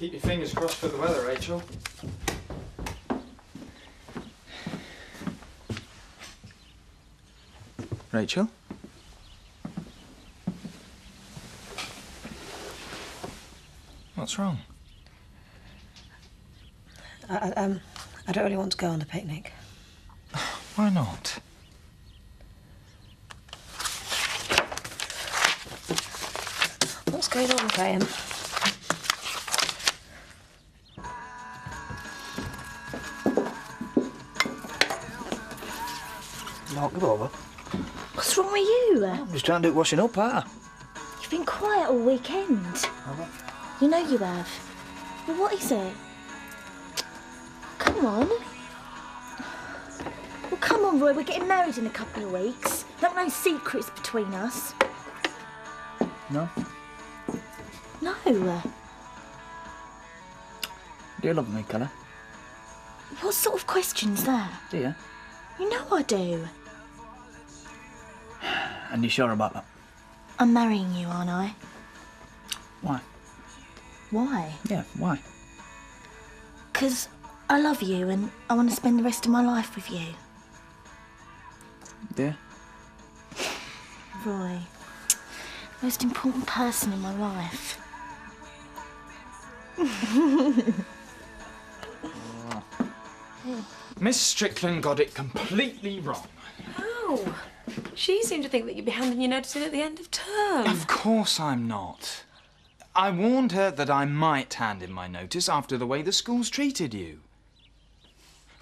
Keep your fingers crossed for the weather, Rachel. Rachel? What's wrong? I don't really want to go on the picnic. Why not? What's going on, Graham? Knock them over. What's wrong with you? I'm just trying to do washing up, You've been quiet all weekend. Have I? You know you have. Well, what is it? Come on. Well, come on, Roy. We're getting married in a couple of weeks. No secrets between us. No? No. Do you love me, Colour? What sort of question's that? Do you? You know I do. And you sure about that? I'm marrying you, aren't I? Why? Why? Yeah, why? 'Cause I love you and I want to spend the rest of my life with you. Do you? Roy, most important person in my life. Miss Strickland got it completely wrong. Oh, she seemed to think that you'd be handing your notice in at the end of term. Of course I'm not. I warned her that I might hand in my notice after the way the school's treated you.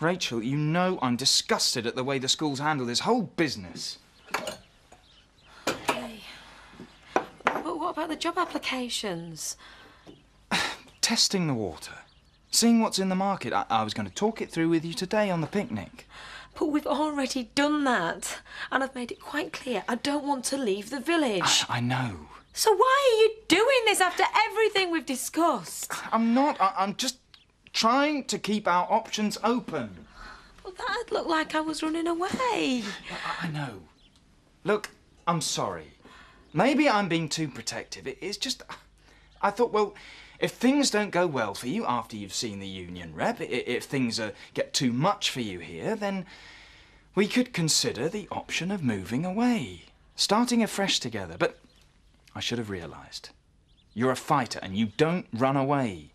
Rachel, you know I'm disgusted at the way the school's handled this whole business. Okay. But what about the job applications? Testing the water. Seeing what's in the market. I was going to talk it through with you today on the picnic. But we've already done that. And I've made it quite clear I don't want to leave the village. I know. So why are you doing this after everything we've discussed? I'm not. I'm just trying to keep our options open. Well, that'd look like I was running away. I know. Look, I'm sorry. Maybe I'm being too protective. It's just... I thought, well, if things don't go well for you after you've seen the union rep, if things get too much for you here, then we could consider the option of moving away, starting afresh together. But I should have realised. You're a fighter and you don't run away.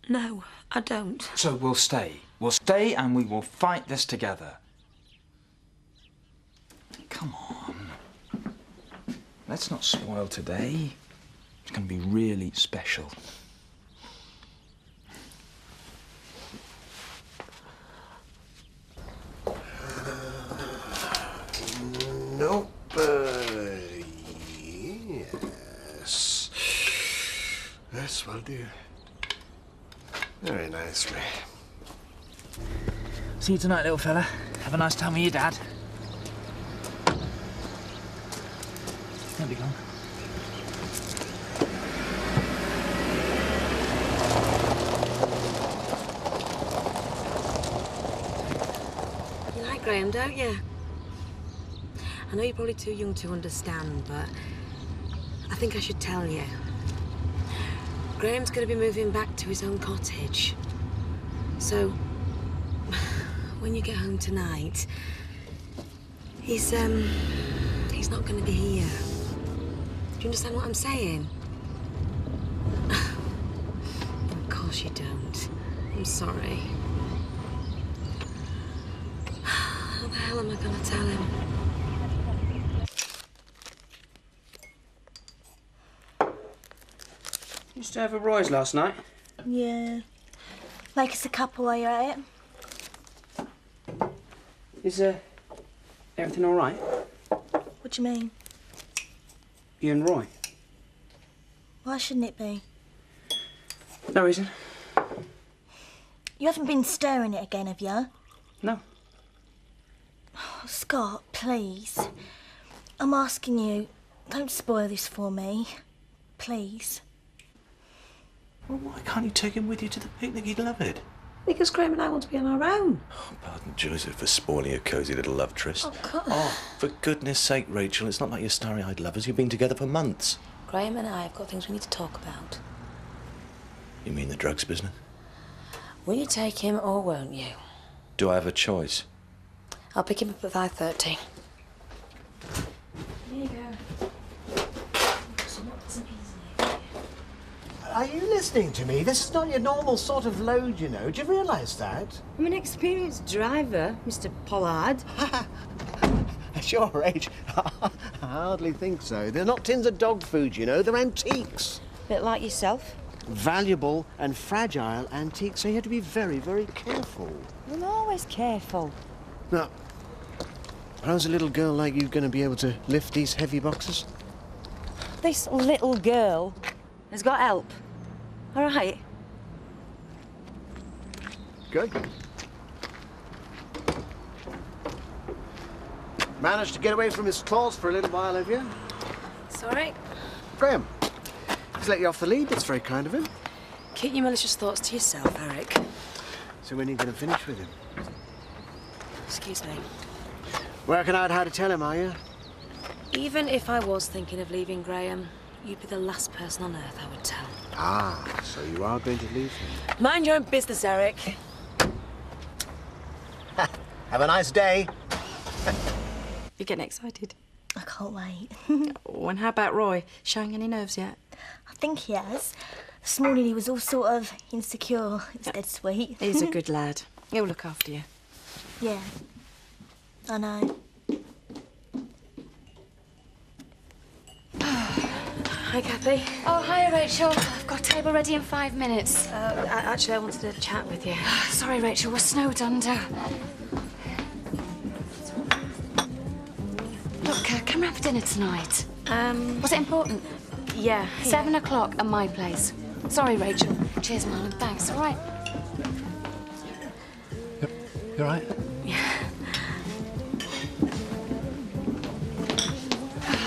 No, I don't. So we'll stay. We'll stay and we will fight this together. Come on. Let's not spoil today. It's going to be really special. Nope. Yes. This will do. Very nicely. See you tonight, little fella. Have a nice time with your dad. Don't be gone. You like Graham, don't you? I know you're probably too young to understand, but I think I should tell you. Graham's going to be moving back to his own cottage. So, when you get home tonight, he's not going to be here. Do you understand what I'm saying? Of course you don't. I'm sorry. How the hell am I going to tell him? You used to have a rise last night? Yeah. Make us a couple while you're at it. Is everything all right? What do you mean? You and Roy? Why shouldn't it be? No reason. You haven't been stirring it again, have you? No. Oh, Scott, please. I'm asking you, don't spoil this for me. Please. Well, why can't you take him with you to the picnic? He'd love it. Because Graham and I want to be on our own. Oh, pardon Joseph for spoiling a cosy little love tryst. Oh, God. Oh, for goodness sake, Rachel, it's not like you're starry-eyed lovers. You've been together for months. Graham and I have got things we need to talk about. You mean the drugs business? Will you take him or won't you? Do I have a choice? I'll pick him up at 5:30. Here you go. Are you listening to me? This is not your normal sort of load, you know. Do you realise that? I'm an experienced driver, Mr. Pollard. At your age, I hardly think so. They're not tins of dog food, you know. They're antiques. Bit like yourself. Valuable and fragile antiques, so you have to be very, very careful. I'm always careful. Now, how's a little girl like you going to be able to lift these heavy boxes? This little girl has got help. All right? Good. Managed to get away from his claws for a little while, have you? Sorry. Graham, he's let you off the lead. That's very kind of him. Keep your malicious thoughts to yourself, Eric. So when are you going to finish with him? Excuse me. Working out how to tell him, are you? Even if I was thinking of leaving Graham, you'd be the last person on earth I would tell. Ah, so you are going to leave him. Mind your own business, Eric. Have a nice day. You're getting excited. I can't wait. Oh, and how about Roy? Showing any nerves yet? I think he has. This morning he was all sort of insecure. It's dead sweet. He's a good lad. He'll look after you. Yeah, I know. Hi, Kathy. Oh, hi, Rachel. I've got a table ready in 5 minutes. Actually, I wanted to chat with you. Sorry, Rachel, we're snowed under. Look, come round for dinner tonight. Was it important? Yeah. 7 o'clock at my place. Sorry, Rachel. Cheers, Marlon. Thanks, all right? You all right?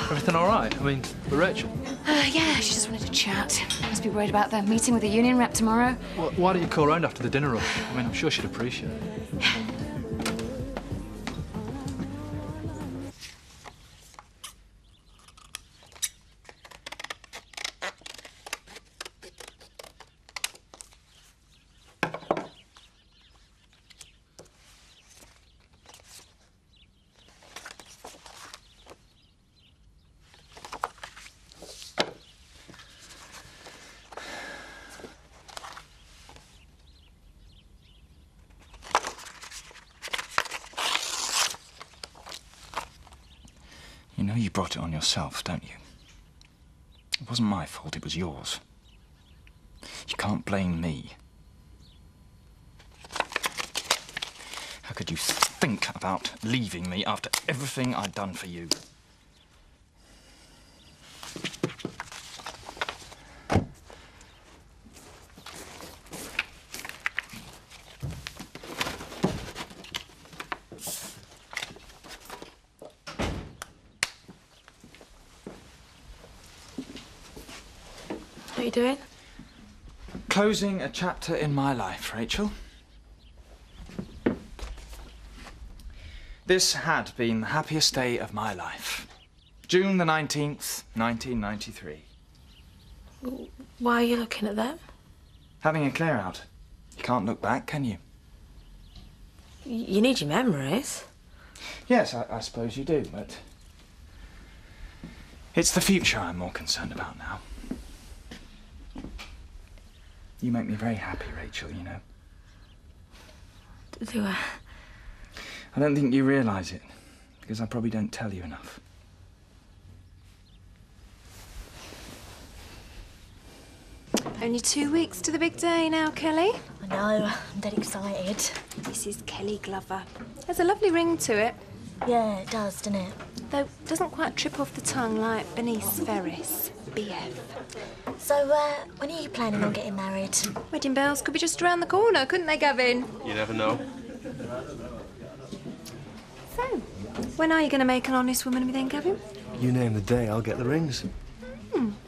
Everything all right? I mean, with Rachel? Yeah, she just wanted to chat. Must be worried about the meeting with the union rep tomorrow. Well, why don't you call round after the dinner rush? I mean, I'm sure she'd appreciate it. You know you brought it on yourself, don't you? It wasn't my fault, it was yours. You can't blame me. How could you think about leaving me after everything I'd done for you? What are you doing? Closing a chapter in my life, Rachel. This had been the happiest day of my life. June the 19th, 1993. Why are you looking at them? Having a clear out. You can't look back, can you? You need your memories. Yes, I suppose you do, but it's the future I'm more concerned about now. You make me very happy, Rachel, you know. Do I? I don't think you realise it, because I probably don't tell you enough. Only 2 weeks to the big day now, Kelly. I know, I'm dead excited. This is Kelly Glover. There's a lovely ring to it, Yeah, it does, doesn't it? though it doesn't quite trip off the tongue like Bernice Ferris, BF. So, when are you planning on getting married? Wedding bells could be just around the corner, couldn't they, Gavin? You never know. So, when are you going to make an honest woman of me then, Gavin? You name the day, I'll get the rings.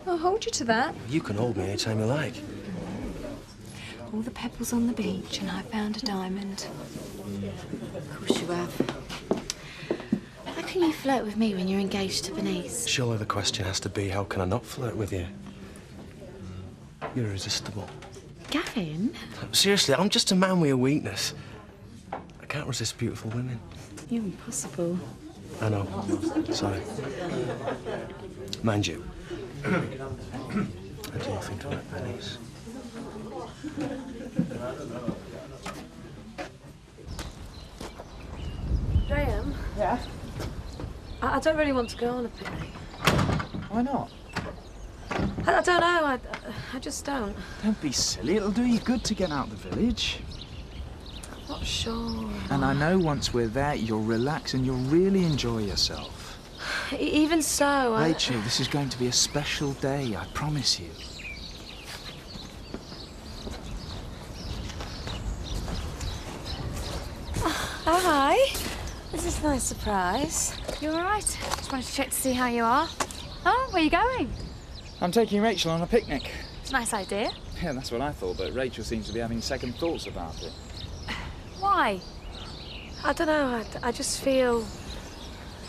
I'll hold you to that. You can hold me anytime you like. All the pebbles on the beach and I found a diamond. Of course you have. How can you flirt with me when you're engaged to Bernice? Surely the question has to be, how can I not flirt with you? You're irresistible. Gavin? Seriously, I'm just a man with a weakness. I can't resist beautiful women. You're impossible. I know. Sorry. Mind you. I do think about Bernice. Graham? Yeah? I don't really want to go on a picnic. Why not? I don't know. I just don't. Don't be silly. It'll do you good to get out of the village. I'm not sure. And I know once we're there, you'll relax and you'll really enjoy yourself. Even so, Rachel, this is going to be a special day, I promise you. Oh, hi. this is a nice surprise. You all right? Just wanted to check to see how you are. Oh, where are you going? I'm taking Rachel on a picnic. It's a nice idea. Yeah, that's what I thought, but Rachel seems to be having second thoughts about it. Why? I don't know. I just feel,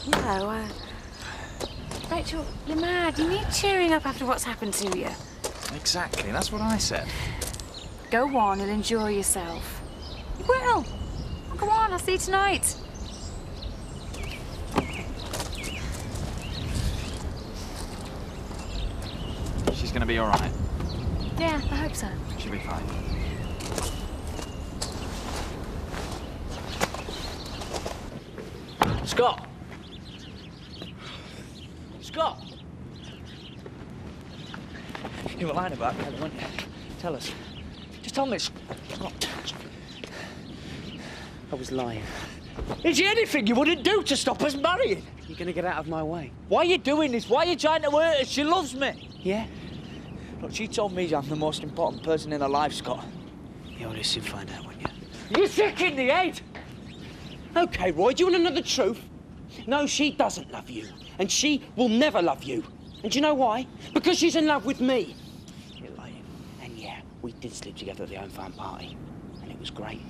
you know. Rachel, you're mad. You need cheering up after what's happened to you. Exactly, that's what I said. Go on and enjoy yourself. You will. Oh, go on, I'll see you tonight. She's gonna be all right. Yeah, I hope so. She'll be fine. Scott! Scott! You were lying about Kevin, weren't you? Tell us. Just tell me, Scott. I was lying. Is there anything you wouldn't do to stop us marrying? You're gonna get out of my way. Why are you doing this? Why are you trying to hurt her? She loves me. Yeah? Look, she told me I'm the most important person in her life, Scott. You'll soon find out, won't you? You're sick in the head! Okay, Roy, do you want to know the truth? No, she doesn't love you. And she will never love you. And do you know why? Because she's in love with me. You're lying. And yeah, we did sleep together at the infirm party. And it was great.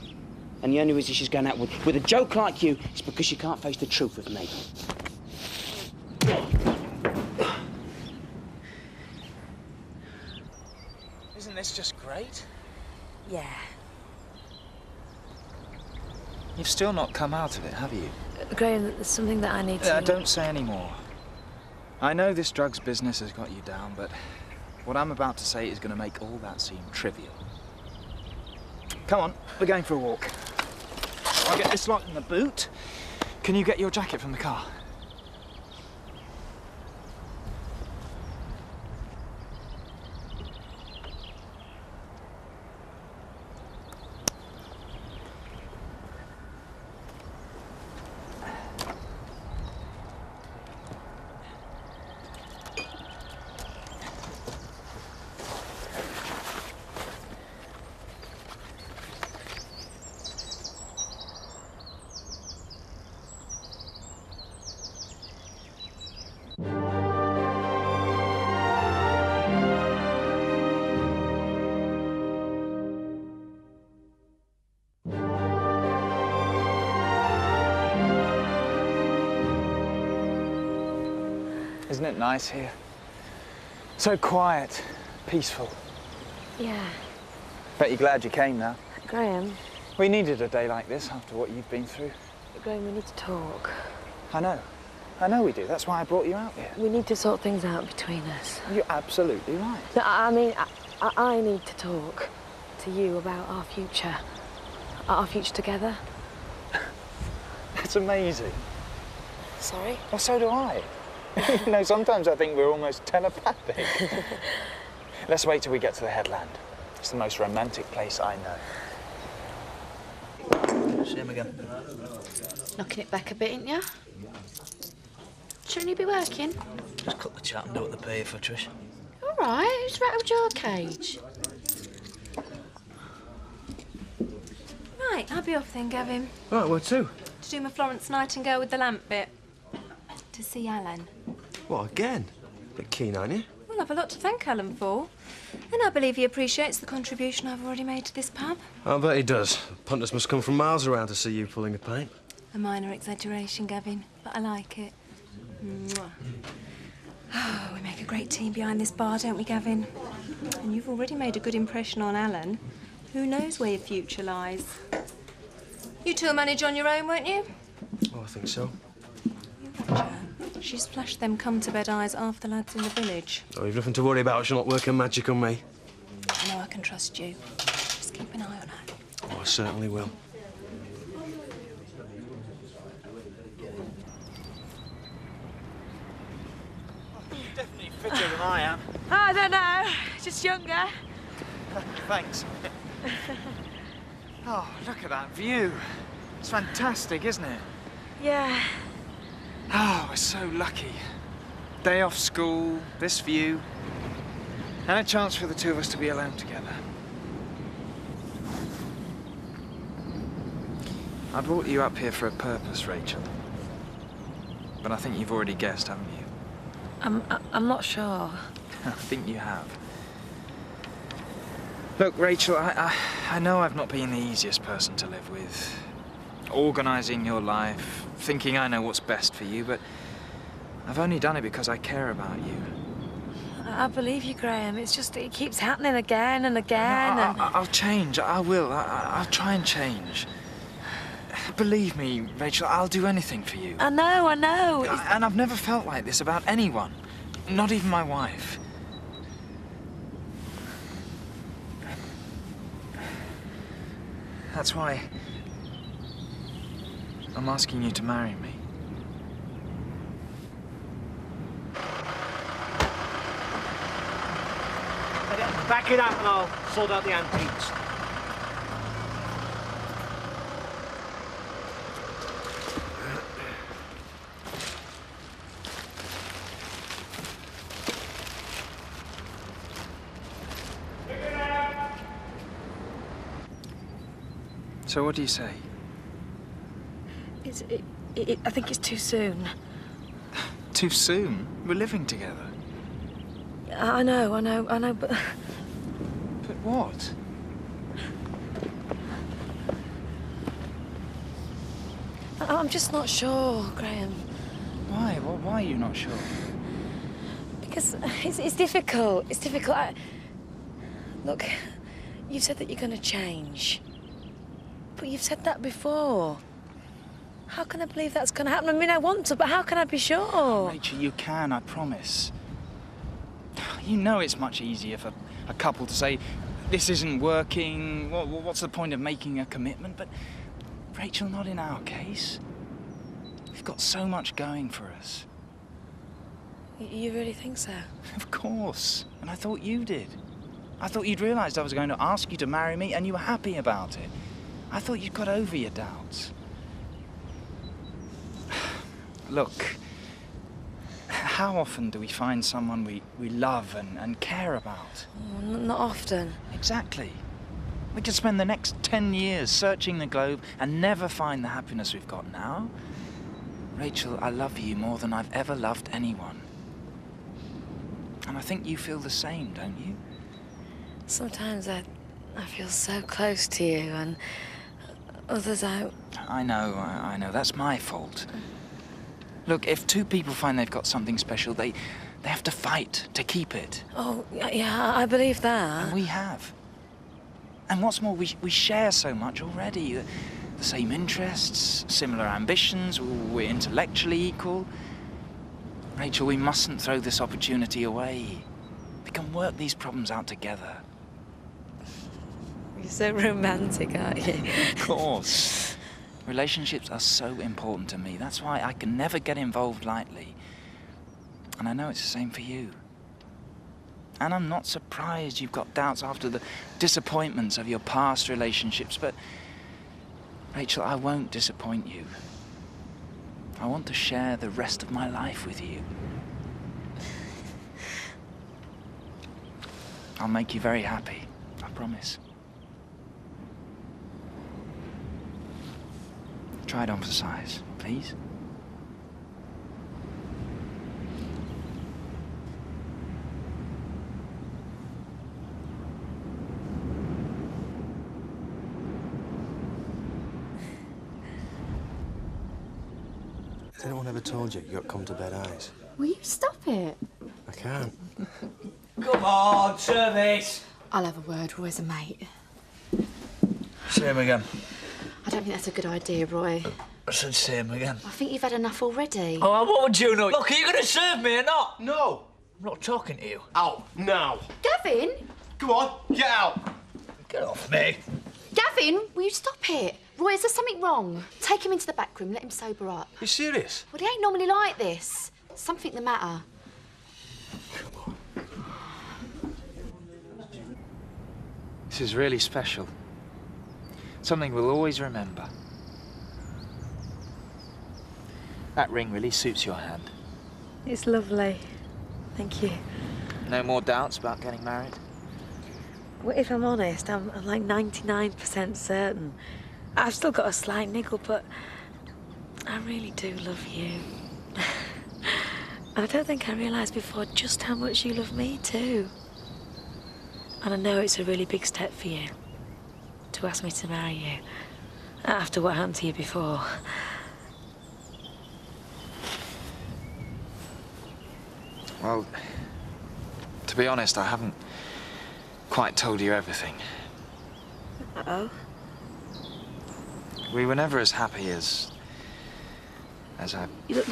And the only reason she's going out with a joke like you is because she can't face the truth with me. Isn't this just great? Yeah. You've still not come out of it, have you? Graham, there's something that I need to... Don't say any more. I know this drugs business has got you down, but what I'm about to say is going to make all that seem trivial. Come on, we're going for a walk. I'll get this locked in the boot. Can you get your jacket from the car? Isn't it nice here? So quiet, peaceful. Yeah. Bet you're glad you came now. Graham. We needed a day like this after what you've been through. Graham, we need to talk. I know we do. That's why I brought you out here. We need to sort things out between us. You're absolutely right. No, I mean, I need to talk to you about our future. Our future together. That's amazing. Sorry? Well, so do I. You know, sometimes I think we're almost telepathic. Let's wait till we get to the headland. It's the most romantic place I know. See him again. Knocking it back a bit, ain't ya? Shouldn't you be working? Just cut the chat and do what they pay you for, Trish. All right, who's rattled your cage? Right, I'll be off then, Gavin. Right, where to? To do my Florence Nightingale with the lamp bit. To see Alan. What, again? Bit keen, aren't you? Well, I've a lot to thank Alan for. And I believe he appreciates the contribution I've already made to this pub. I bet he does. Punters must come from miles around to see you pulling a pint. A minor exaggeration, Gavin, but I like it. Mwah. Oh, we make a great team behind this bar, don't we, Gavin? And you've already made a good impression on Alan. Who knows where your future lies? You two will manage on your own, won't you? Oh, I think so. You watch her. She's flashed them come-to-bed eyes after the lads in the village. Oh, you've nothing to worry about. She'll not work her magic on me. I know I can trust you. Just keep an eye on her. Oh, I certainly will. Definitely fitter than I am. I don't know. Just younger. Thanks. Oh, look at that view. It's fantastic, isn't it? Yeah. Oh, we're so lucky. Day off school, this view, and a chance for the two of us to be alone together. I brought you up here for a purpose, Rachel. But I think you've already guessed, haven't you? I'm not sure. I think you have. Look, Rachel, I know I've not been the easiest person to live with. Organising your life, thinking I know what's best for you, but I've only done it because I care about you. I believe you, Graham. It's just it keeps happening again and again. I'll change. I will. I'll try and change. Believe me, Rachel, I'll do anything for you. I know. And I've never felt like this about anyone, not even my wife. That's why I'm asking you to marry me. Back it up and I'll sort out the antiques. So what do you say? I think it's too soon. Too soon? We're living together. I know, but... But what? I'm just not sure, Graham. Why? Why are you not sure? Because it's difficult. It's difficult. Look, you've said that you're going to change. But you've said that before. How can I believe that's going to happen? I mean, I want to, but how can I be sure? Rachel, you can, I promise. You know it's much easier for a couple to say, this isn't working, what's the point of making a commitment? But, Rachel, not in our case. We've got so much going for us. You really think so? Of course. And I thought you did. I thought you'd realised I was going to ask you to marry me and you were happy about it. I thought you'd got over your doubts. Look, how often do we find someone we love and care about? Oh, not often. Exactly. We could spend the next 10 years searching the globe and never find the happiness we've got now. Rachel, I love you more than I've ever loved anyone. And I think you feel the same, don't you? Sometimes I feel so close to you, and others I know. That's my fault. Look, if two people find they've got something special, they have to fight to keep it. Oh, yeah, I believe that. And we have. And what's more, we share so much already. The same interests, similar ambitions, we're intellectually equal. Rachel, we mustn't throw this opportunity away. We can work these problems out together. You're so romantic, aren't you? Of course. Relationships are so important to me. That's why I can never get involved lightly. And I know it's the same for you. And I'm not surprised you've got doubts after the disappointments of your past relationships, but Rachel, I won't disappoint you. I want to share the rest of my life with you. I'll make you very happy, I promise. Try it on for size, please. Has anyone ever told you you got come-to-bed eyes? Will you stop it? I can't. Go Come on, service. I'll have a word. Roy's a mate. See him again. I don't think that's a good idea, Roy. I said see him again. I think you've had enough already. Oh, what would you know? Look, are you going to serve me or not? No. I'm not talking to you. Out now. Gavin! Come on, get out. Get off me. Gavin, will you stop it? Roy, is there something wrong? Take him into the back room, let him sober up. You serious? Well, he ain't normally like this. Something the matter. This is really special. Something we'll always remember. That ring really suits your hand. It's lovely. Thank you. No more doubts about getting married? Well, if I'm honest, I'm like 99% certain. I've still got a slight niggle, but I really do love you. And I don't think I realised before just how much you love me too. And I know it's a really big step for you to ask me to marry you after what happened to you before. Well, to be honest, I haven't quite told you everything. Uh-oh? We were never as happy as I... Look,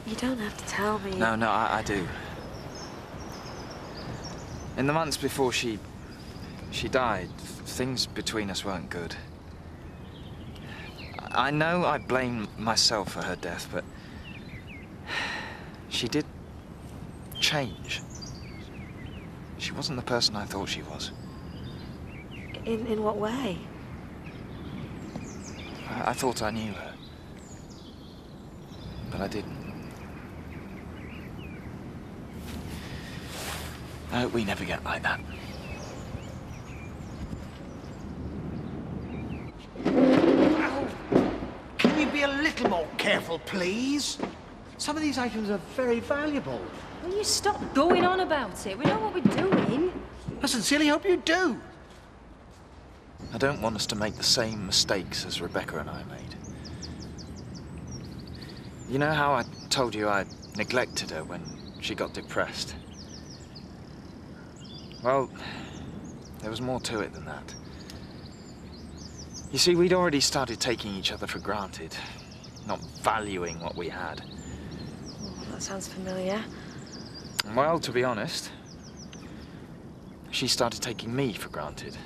you don't have to tell me. No, I do. In the months before she died, things between us weren't good. I know I blame myself for her death, but she did change. She wasn't the person I thought she was. In what way? I thought I knew her, but I didn't. I hope we never get like that. Can you be a little more careful, please? Some of these items are very valuable. Will you stop going on about it? We know what we're doing. I sincerely hope you do. I don't want us to make the same mistakes as Rebecca and I made. You know how I told you I neglected her when she got depressed? Well, there was more to it than that. You see, we'd already started taking each other for granted, not valuing what we had. Oh, that sounds familiar. Well, to be honest, she started taking me for granted.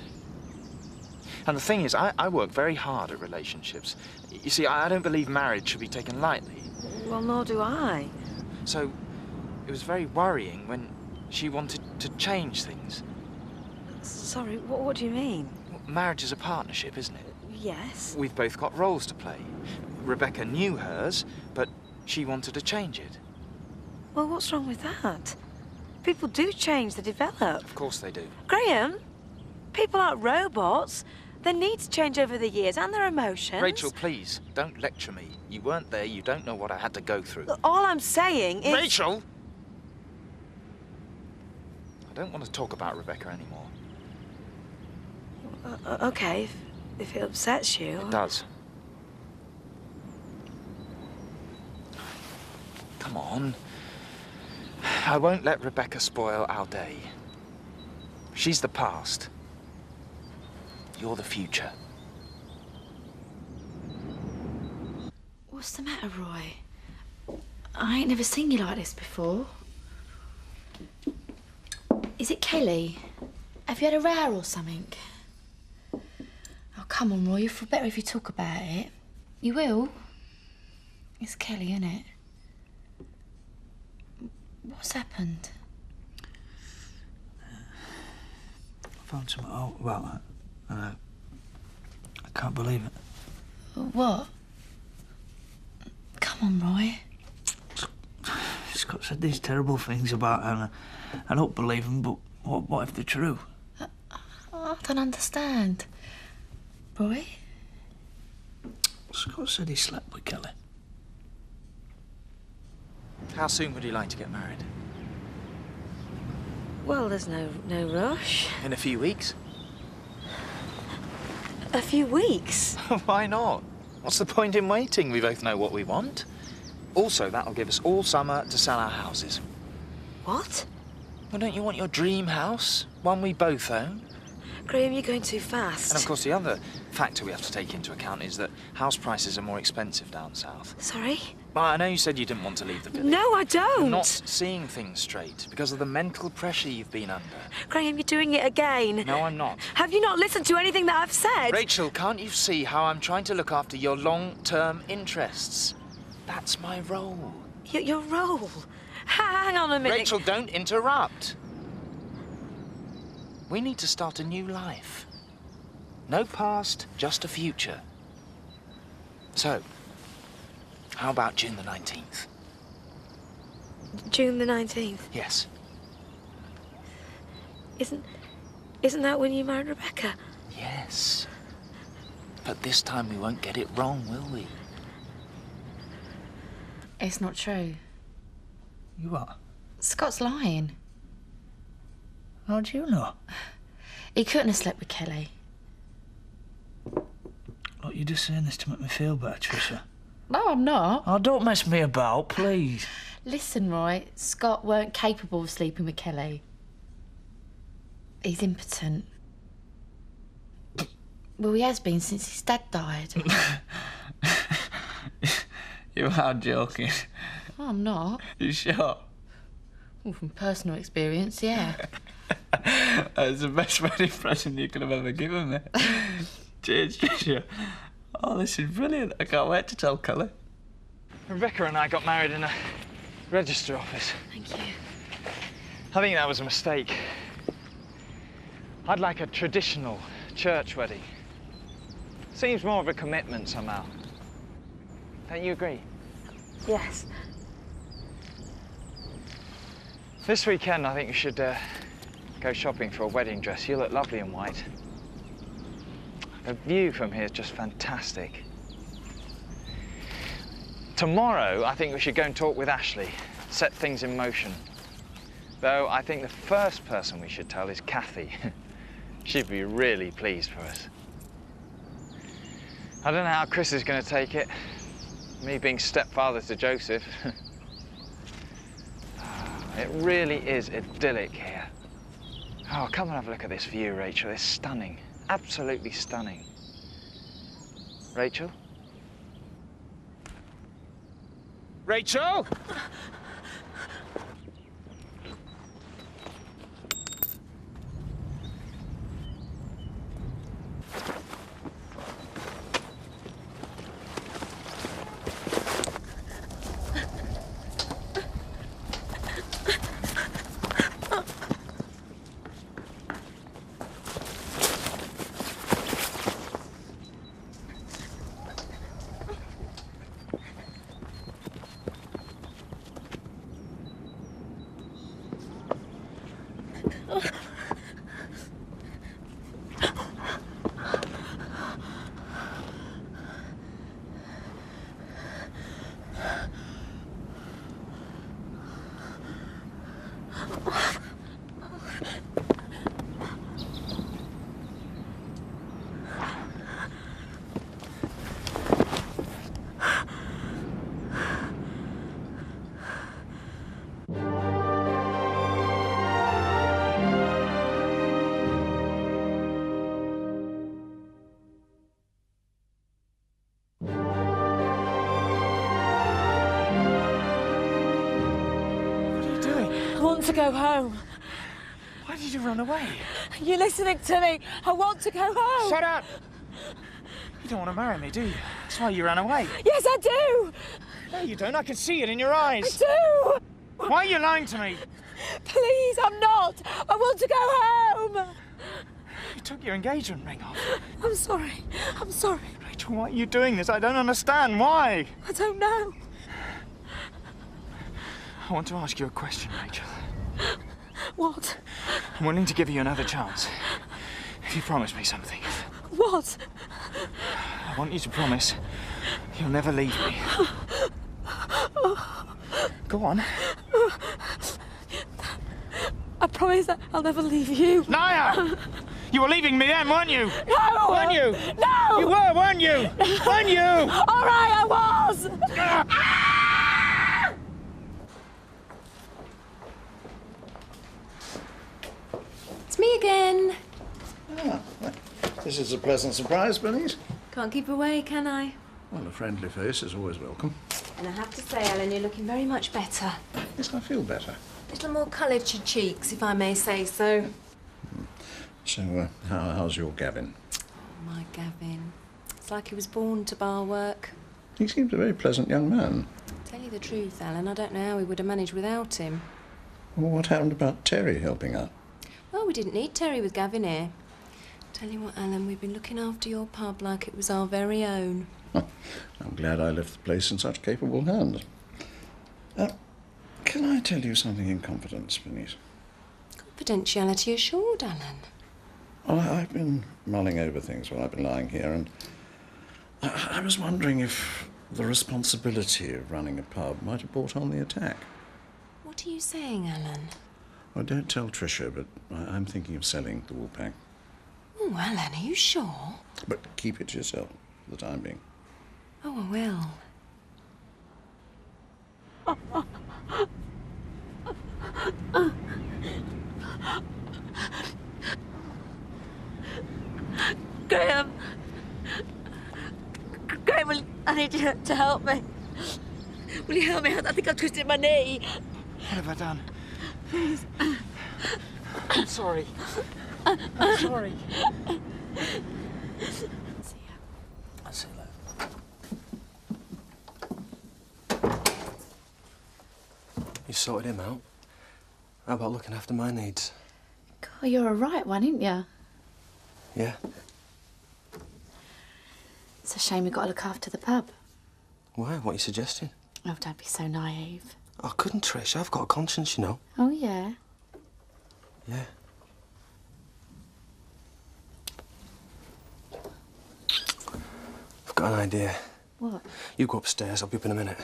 And the thing is, I work very hard at relationships. You see, I don't believe marriage should be taken lightly. Well, nor do I. So, it was very worrying when she wanted to change things. Sorry, what do you mean? Marriage is a partnership, isn't it? Yes. We've both got roles to play. Rebecca knew hers, but she wanted to change it. Well, what's wrong with that? People do change, they develop. Of course they do. Graham, people aren't robots. Their needs change over the years and their emotions. Rachel, please, don't lecture me. You weren't there, you don't know what I had to go through. Look, all I'm saying is... Rachel! I don't want to talk about Rebecca anymore. Okay, if it upsets you... It does. Come on. I won't let Rebecca spoil our day. She's the past. You're the future. What's the matter, Roy? I ain't never seen you like this before. Is it Kelly? Have you had a row or something? Oh, come on, Roy. You'll feel better if you talk about it. You will? It's Kelly, isn't it? What's happened? I found something out about that, and I can't believe it. What? Come on, Roy. Scott said these terrible things about her, and I don't believe them, but what if they're true? I don't understand. Roy? Scott said he slept with Kelly. How soon would you like to get married? Well, there's no rush. In a few weeks? A few weeks? Why not? What's the point in waiting? We both know what we want. Also, that'll give us all summer to sell our houses. What? Well, don't you want your dream house? One we both own? Graham, you're going too fast. And of course, the other factor we have to take into account is that house prices are more expensive down south. Sorry? Well, I know you said you didn't want to leave the village. No, I don't. You're not seeing things straight because of the mental pressure you've been under. Graham, you're doing it again. No, I'm not. Have you not listened to anything that I've said? Rachel, can't you see how I'm trying to look after your long-term interests? That's my role. Your role? Hang on a minute. Rachel, don't interrupt. We need to start a new life. No past, just a future. So, how about June the 19th? June the 19th? Yes. Isn't that when you married Rebecca? Yes. But this time we won't get it wrong, will we? It's not true. You what? Scott's lying. How do you know? He couldn't have slept with Kelly. Look, you're just saying this to make me feel better, Tricia. No, I'm not. Oh, don't mess me about, please. Listen, Roy, Scott weren't capable of sleeping with Kelly. He's impotent. Well, he has been since his dad died. You are joking. Oh, I'm not. You sure? Well, from personal experience, yeah. That's the best wedding present you could have ever given me. Cheers, Tricia. Oh, this is brilliant. I can't wait to tell Kelly. Rebecca and I got married in a register office. Thank you. I think that was a mistake. I'd like a traditional church wedding. Seems more of a commitment somehow. Don't you agree? Yes. This weekend, I think you should go shopping for a wedding dress. You look lovely in white. The view from here is just fantastic. Tomorrow, I think we should go and talk with Ashley, set things in motion. Though I think the first person we should tell is Kathy. She'd be really pleased for us. I don't know how Chris is going to take it. Me being stepfather to Joseph. It really is idyllic here. Oh, come and have a look at this view, Rachel. It's stunning. Absolutely stunning. Rachel? Rachel? To go home. Why did you run away? You're listening to me. I want to go home. Shut up! You don't want to marry me, do you? That's why you ran away. Yes, I do. No, you don't. I can see it in your eyes. I do. Why are you lying to me? Please, I'm not. I want to go home. You took your engagement ring off. I'm sorry. I'm sorry. Rachel, why are you doing this? I don't understand. Why? I don't know. I want to ask you a question, Rachel. What? I'm willing to give you another chance. If you promise me something. What? I want you to promise you'll never leave me. Go on. I promise that I'll never leave you. Liar! You were leaving me then, weren't you? No! Weren't you? No! You were, weren't you? Weren't you? All right, I was! This is a pleasant surprise, Bernice. Can't keep away, can I? Well, a friendly face is always welcome. And I have to say, Ellen, you're looking very much better. Yes, I feel better. A little more coloured to your cheeks, if I may say so. So, how's your Gavin? Oh, my Gavin. It's like he was born to bar work. He seems a very pleasant young man. Tell you the truth, Ellen, I don't know how we would have managed without him. Well, what happened about Terry helping out? Well, we didn't need Terry with Gavin here. Tell you what, Ellen, we've been looking after your pub like it was our very own. I'm glad I left the place in such capable hands. Can I tell you something in confidence, Bernice? Confidentiality assured, Alan. Well, I've been mulling over things while I've been lying here, and I was wondering if the responsibility of running a pub might have brought on the attack. What are you saying, Alan? Well, don't tell Tricia, but I'm thinking of selling the wool pack. Oh, Alan, are you sure? But keep it to yourself for the time being. Oh, I will. Graham, I need you to help me. Will you help me? I think I've twisted my knee. What have I done? Please. I'm sorry. I'm sorry. See ya. I'll see you later. You sorted him out. How about looking after my needs? God, you're a right one, ain't you? Yeah. It's a shame we've got to look after the pub. Why? What are you suggesting? Oh, don't be so naive. I couldn't, Trish. I've got a conscience, you know. Oh, yeah? Yeah. I've got an idea. What? You go upstairs. I'll be up in a minute.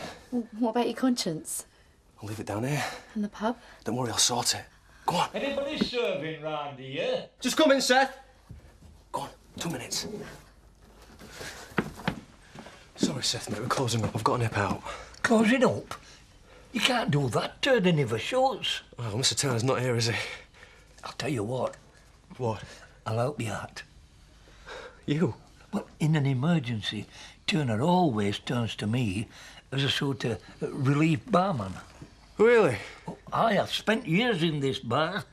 What about your conscience? I'll leave it down here. And the pub? Don't worry, I'll sort it. Go on. Anybody serving round here? Just come in, Seth. Go on. 2 minutes. Sorry, Seth, mate. We're closing up. I've got to nip out. Closing up? You can't do that, turning never shuts. Well, Mr. Taylor's not here, is he? I'll tell you what. What? I'll help you out. You? Well, in an emergency, Turner always turns to me as a sort of relief barman. Really? Oh, I have spent years in this bar.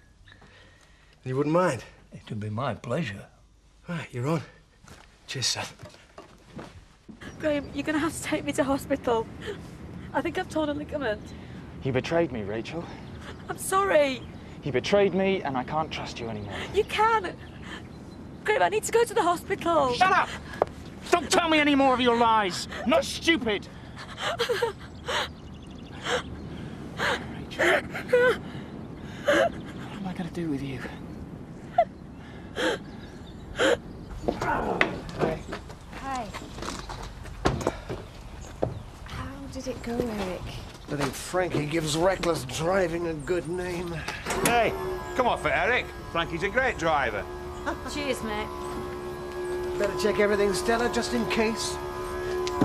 You wouldn't mind? It'd be my pleasure. Right, you're on. Cheers, Seth. Graham, you're going to have to take me to hospital. I think I've torn a ligament. He betrayed me, Rachel. I'm sorry. He betrayed me, and I can't trust you anymore. You can. Graham, I need to go to the hospital. Shut up! Don't tell me any more of your lies. I'm not stupid. Rachel. What am I going to do with you? Hi. How did it go, Eric? I think Frankie gives reckless driving a good name. Hey, come off it, Eric. Frankie's a great driver. Cheers, mate. Better check everything, Stella, just in case.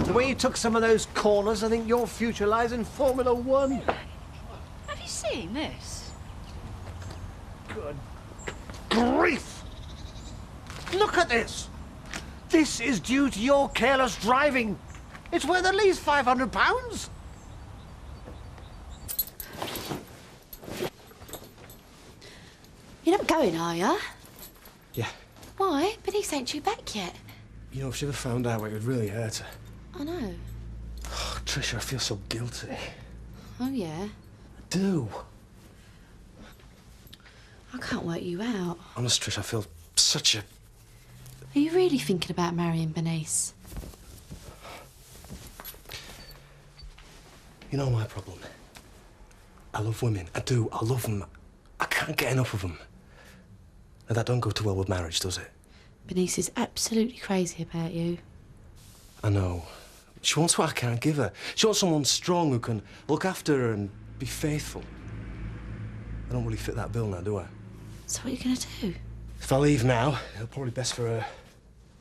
The way you took some of those corners, I think your future lies in Formula One. Have you seen this? Good grief! Look at this! This is due to your careless driving. It's worth at least £500. You're not going, are you? Yeah. Why? Bernice ain't due back yet. You know, if she ever found out, it would really hurt her. I know. Oh, Tricia, I feel so guilty. Oh, yeah? I do. I can't work you out. Honest, Trish, I feel such a... Are you really thinking about marrying Bernice? You know my problem? I love women. I do. I love them. I can't get enough of them. And that don't go too well with marriage, does it? Bernice is absolutely crazy about you. I know. She wants what I can't give her. She wants someone strong who can look after her and be faithful. I don't really fit that bill now, do I? So what are you going to do? If I leave now, it'll probably be best for her.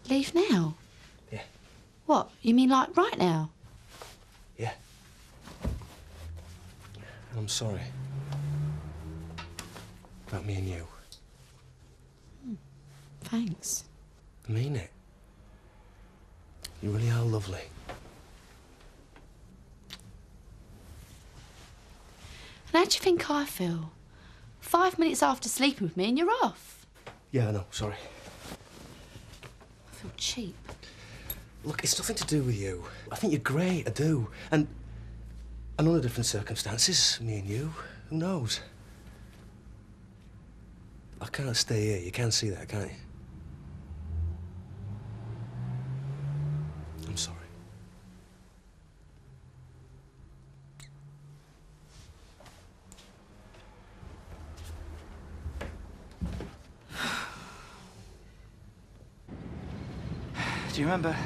Leave now? Yeah. What? You mean like right now? Yeah. And I'm sorry. About me and you. Thanks. I mean it. You really are lovely. And how do you think I feel? 5 minutes after sleeping with me and you're off. Yeah, I know, sorry. I feel cheap. Look, it's nothing to do with you. I think you're great, I do. And under different circumstances, me and you, who knows? I can't stay here, you can see that, can't you? I'm sorry. Do you remember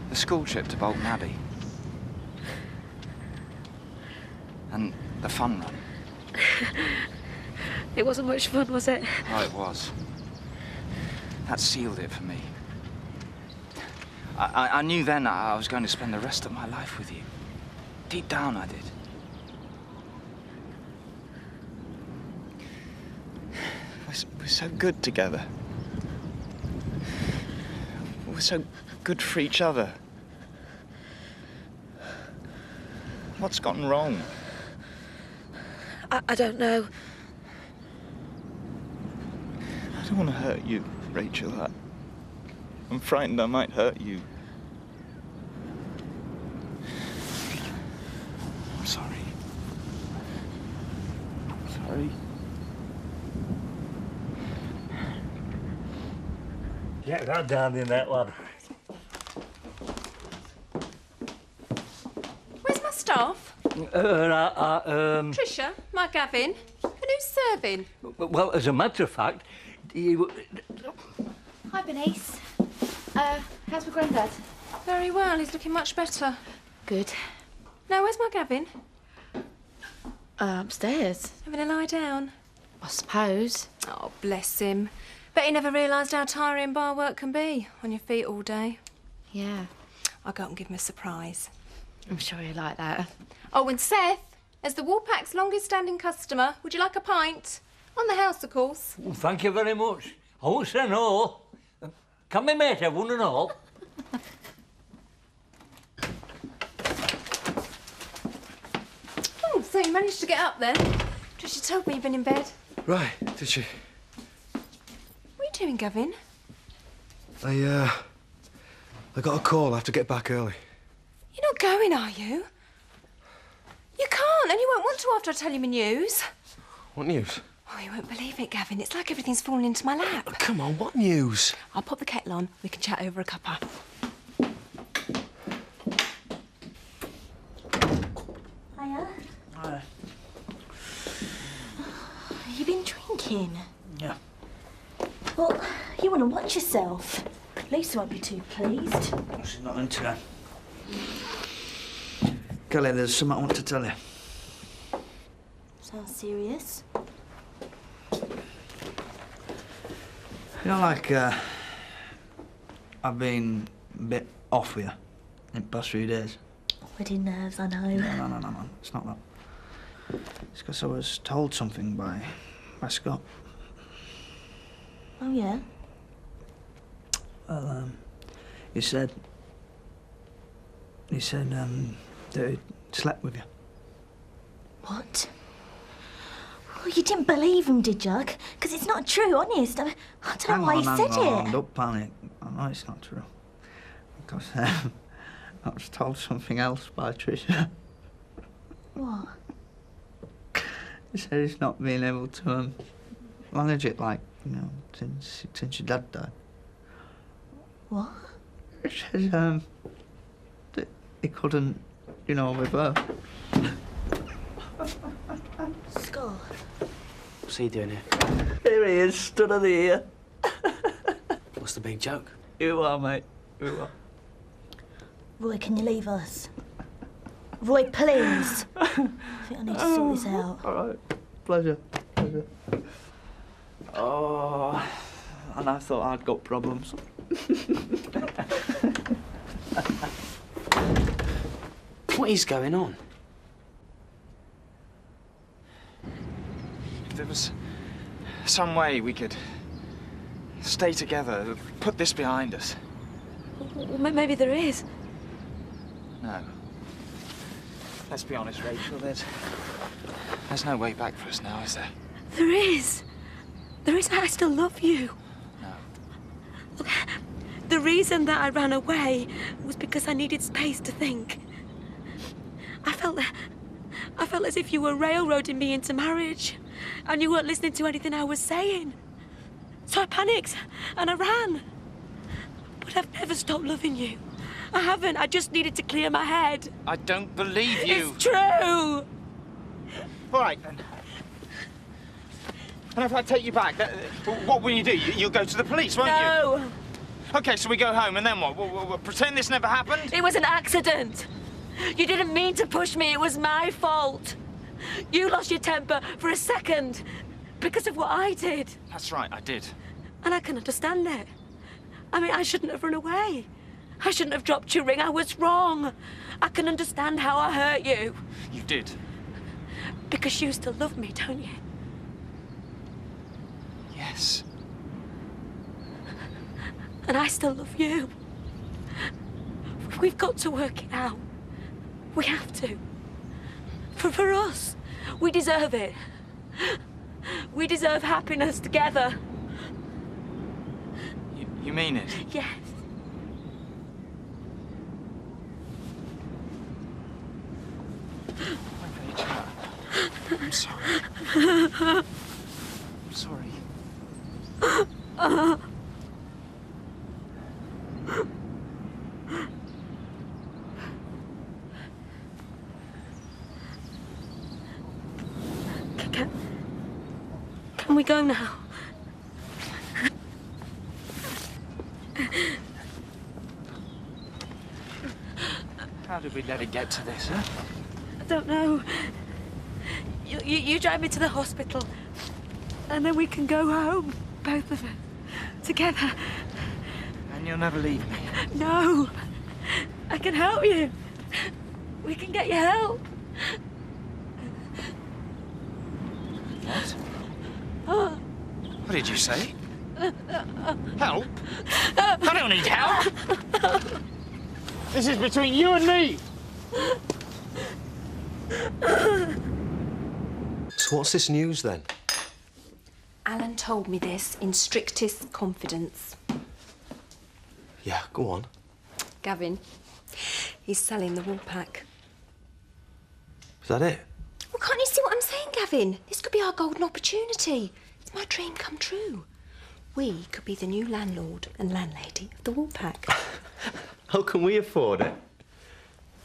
the school trip to Bolton Abbey? And the fun run? It wasn't much fun, was it? Oh, it was. That sealed it for me. I knew then I was going to spend the rest of my life with you. Deep down, I did. We're so good together. We're so good for each other. What's gone wrong? I don't know. I don't want to hurt you, Rachel. I'm frightened I might hurt you. I'm sorry. I'm sorry. Get that down in that lad. Where's my staff? Tricia, my Gavin. And who's serving? Well, as a matter of fact, you... Hi, Bernice. How's my granddad? Very well, he's looking much better. Good. Now, where's my Gavin? Upstairs. Having a lie down? I suppose. Oh, bless him. Bet he never realised how tiring bar work can be, on your feet all day. Yeah. I'll go up and give him a surprise. I'm sure he'll like that. Oh, and Seth, as the Woolpack's longest-standing customer, would you like a pint? On the house, of course. Well, thank you very much. I won't say no. Can my mate have one and all? Oh, so you managed to get up then? Tricia told me you've been in bed. Right, did she? What are you doing, Gavin? I got a call. I have to get back early. You're not going, are you? You can't, and you won't want to after I tell you my news. What news? Oh, you won't believe it, Gavin. It's like everything's fallen into my lap. Oh, come on, what news? I'll pop the kettle on. We can chat over a cuppa. Hiya. Hi. You been drinking? Yeah. Well, you want to watch yourself. Lisa won't be too pleased. She's not into it. Kelly, there's something I want to tell you. Sounds serious. You know, like, I've been a bit off with you in the past few days. Wedding nerves, I know. No. It's not that. It's because I was told something by Scott. Oh, yeah? Well, he said that he slept with you. What? Oh, you didn't believe him, did you? Because it's not true, honest. I don't know why he said it. Don't panic. I know it's not true. Because I was told something else by Tricia. What? He said he's not been able to manage it, like, you know, since your dad died. What? He said that he couldn't, you know, with her. Scott. What's he doing here? Here he is, stood at the ear. What's the big joke? You are, mate. You are. Roy, can you leave us? Roy, please. I think I need to sort this out. All right. Pleasure. Oh, and I thought I'd got problems. What is going on? If there was some way we could Stay together. Put this behind us. Well, maybe there is. No. Let's be honest, Rachel, there's no way back for us now, is there? There is. There is. I still love you. No. Look, the reason that I ran away was because I needed space to think. I felt as if you were railroading me into marriage, and you weren't listening to anything I was saying. So I panicked, and I ran. But I've never stopped loving you. I haven't. I just needed to clear my head. I don't believe you. It's true. All right, then. And if I take you back, what will you do? You'll go to the police, won't you? No. OK, so we go home, and then what? We'll pretend this never happened? It was an accident. You didn't mean to push me. It was my fault. You lost your temper for a second because of what I did. That's right, I did. And I can understand it. I mean, I shouldn't have run away. I shouldn't have dropped your ring. I was wrong. I can understand how I hurt you. You did. Because you still love me, don't you? Yes. And I still love you. We've got to work it out. We have to. For us. We deserve it. We deserve happiness together. You mean it? Yes. I'm sorry. I'm sorry. Can we go now? How did we let it get to this, huh? I don't know. You drive me to the hospital, and then we can go home, both of us, together. And you'll never leave me? No. I can help you. We can get you help. What? What did you say? Help? I don't need help! This is between you and me! So what's this news, then? Alan told me this in strictest confidence. Yeah, go on. Gavin, he's selling the wool pack. Is that it? Well, can't you see what I'm saying, Gavin? This could be our golden opportunity. It's my dream come true. We could be the new landlord and landlady of the wool pack. How can we afford it?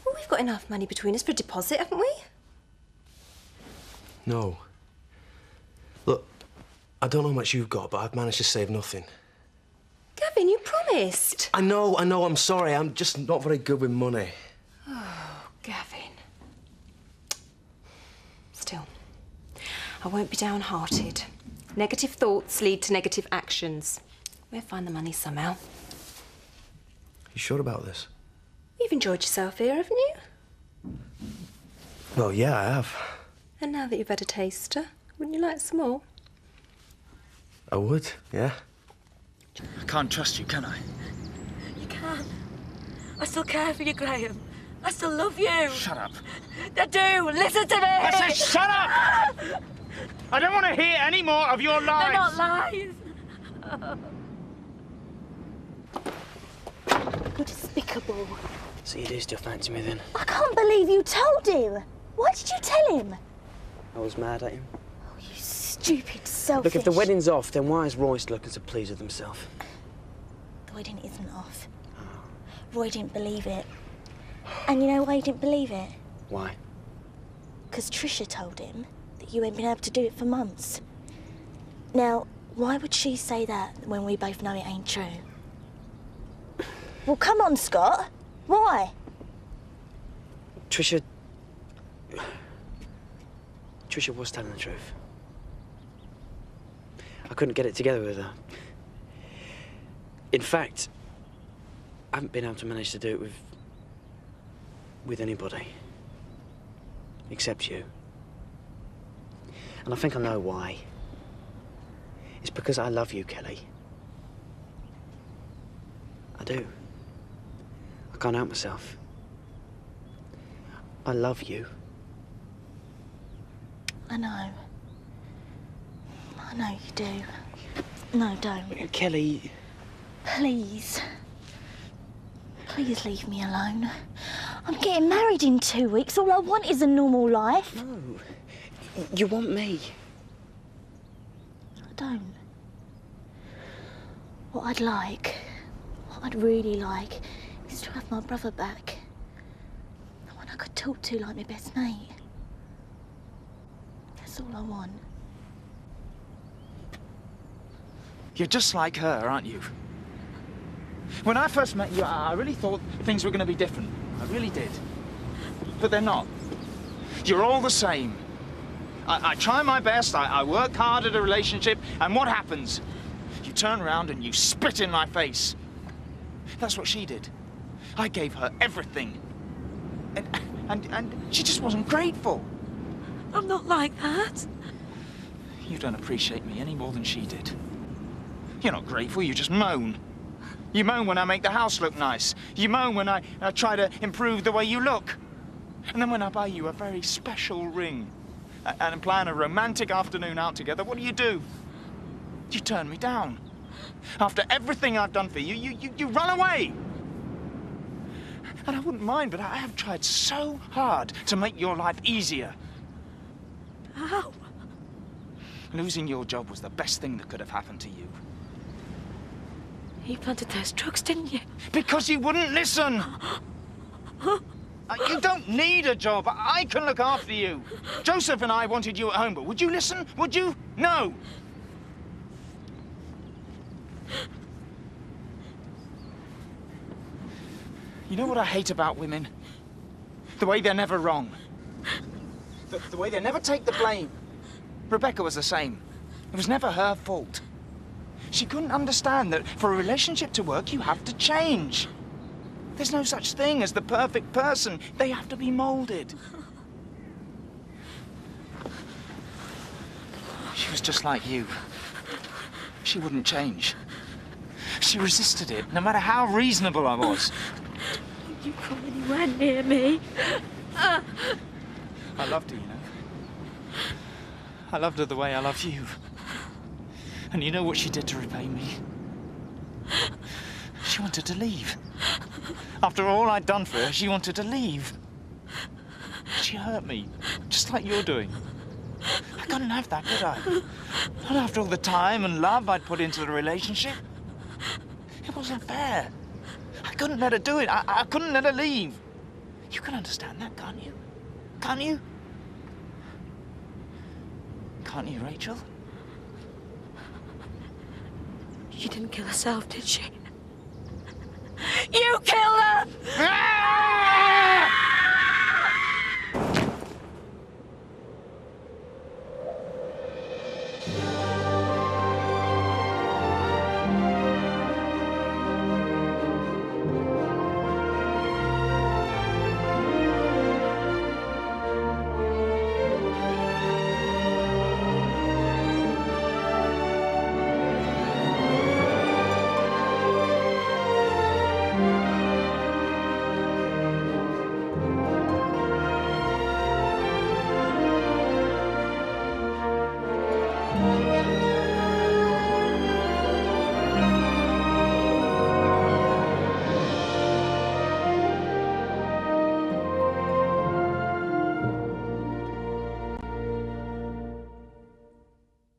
Well, we've got enough money between us for a deposit, haven't we? No. Look, I don't know how much you've got, but I've managed to save nothing. Gavin, you promised. I know, I'm sorry. I'm just not very good with money. Oh, Gavin. Still, I won't be downhearted. Negative thoughts lead to negative actions. We'll find the money somehow. You sure about this? You've enjoyed yourself here, haven't you? Well, yeah, I have. And now that you've had a taster, wouldn't you like some more? I would, yeah. I can't trust you, can I? You can. I still care for you, Graham. I still love you. Shut up. I do. Listen to me. I said shut up! I don't want to hear any more of your lies. They're not lies. You're despicable. So you do still fancy me then? I can't believe you told him. Why did you tell him? I was mad at him. Oh, you stupid, selfish... Look, if the wedding's off, then why is Royce looking so pleased with himself? The wedding isn't off. Roy didn't believe it. And you know why he didn't believe it? Why? Because Tricia told him that you ain't been able to do it for months. Now, why would she say that when we both know it ain't true? Well, come on, Scott. Why? Tricia was telling the truth. I couldn't get it together with her. In fact, I haven't been able to manage to do it with anybody. Except you. And I think I know why. It's because I love you, Kelly. do. I can't help myself. I love you. I know. I know you do. No, don't. Kelly... Please. Please leave me alone. I'm getting married in 2 weeks. All I want is a normal life. No. You want me. I don't. What I'd like, what I'd really like, is to have my brother back. The one I could talk to like my best mate. That's all I want. You're just like her, aren't you? When I first met you, I really thought things were going to be different. I really did. But they're not. You're all the same. I try my best, I work hard at a relationship, and what happens? You turn around and you spit in my face. That's what she did. I gave her everything. And she just wasn't grateful. I'm not like that. You don't appreciate me any more than she did. You're not grateful, you just moan. You moan when I make the house look nice. You moan when I try to improve the way you look. And then when I buy you a very special ring and plan a romantic afternoon out together, what do? You turn me down. After everything I've done for you, you run away. And I wouldn't mind, but I have tried so hard to make your life easier. How? Losing your job was the best thing that could have happened to you. You planted those drugs, didn't you? Because you wouldn't listen. You don't need a job. I can look after you. Joseph and I wanted you at home, but would you listen? Would you? No. You know what I hate about women? The way they're never wrong. The way they never take the blame. Rebecca was the same. It was never her fault. She couldn't understand that for a relationship to work, you have to change. There's no such thing as the perfect person. They have to be molded. She was just like you. She wouldn't change. She resisted it, no matter how reasonable I was. Don't you come anywhere near me. I loved her, you know. I loved her the way I love you. And you know what she did to repay me? She wanted to leave. After all I'd done for her, she wanted to leave. She hurt me, just like you're doing. I couldn't have that, could I? Not after all the time and love I'd put into the relationship. It wasn't fair. I couldn't let her do it. I couldn't let her leave. You can understand that, can't you? Can't you? Can't you, Rachel? She didn't kill herself, did she? You killed her!